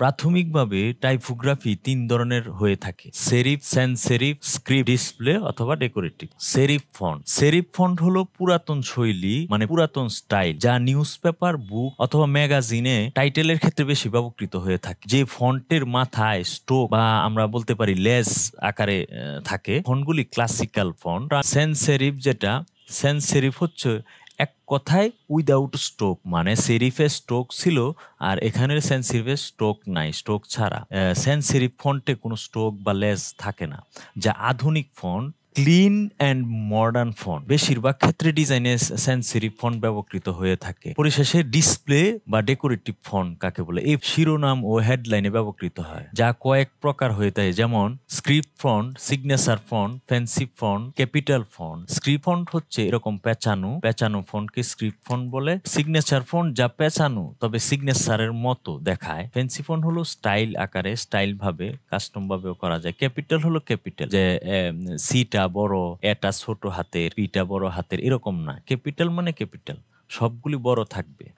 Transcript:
প্রাথমিকভাবে টাইপোগ্রাফি ৩ ধরনের হয়ে থাকে: serif, sans serif, script, display অথবা ডেকোরেটিভ। সেরিফ ফন্ট হলো পুরাতন শৈলী, মানে পুরাতন স্টাইল, যা নিউজ পেপার, বুক অথবা ম্যাগাজিনে টাইটেলের ক্ষেত্রে বেশি ব্যবহৃত হয়ে থাকে। যে ফন্টের মাথায় স্ট্রোক বা আমরা বলতে পারি লেস আকারে থাকে, ফন্টগুলি ক্লাসিক্যাল ফন্ট। সেন্স সেরিফ হচ্ছে এক কথায় উইদাউট স্ট্রোক, মানে সেরিফে স্ট্রোক ছিল আর এখানের সেন্স সেরিফে স্ট্রোক নাই, স্ট্রোক ছাড়া। সেন্স সেরিফ ফন্টে কোনো স্ট্রোক বা লেস থাকে না, যা আধুনিক font, clean and modern font. বেশিরভাগ ক্ষেত্রে ডিজাইনে সেন্স সেরিফ ফন্ট ব্যবহৃত হয়ে থাকে। পরিশেষে ডিসপ্লে বা ডেকোরেটিভ ফন্ট কাকে বলে? এই শিরোনাম ও হেডলাইনে ব্যবহৃত হয়, যা কয়েক প্রকার হয়ে থাকে, যেমন script font, signature font, fancy font, capital font. Script font হচ্ছে এরকম পেঁচানো ফন্টকে স্ক্রিপ্ট ফন্ট বলে। সিগনেচার ফন্ট যা পেঁচানো তবে সিগনেচারের মতো দেখায়। ফ্যান্সি ফন্ট হলো স্টাইল আকারে, স্টাইল ভাবে, কাস্টম ভাবেও করা যায়। ক্যাপিটাল হলো ক্যাপিটাল, যে সিটা বড়, এটা ছোট হাতের, পিটা বড় হাতের, এরকম না। ক্যাপিটাল মানে ক্যাপিটাল, সবগুলি বড় থাকবে।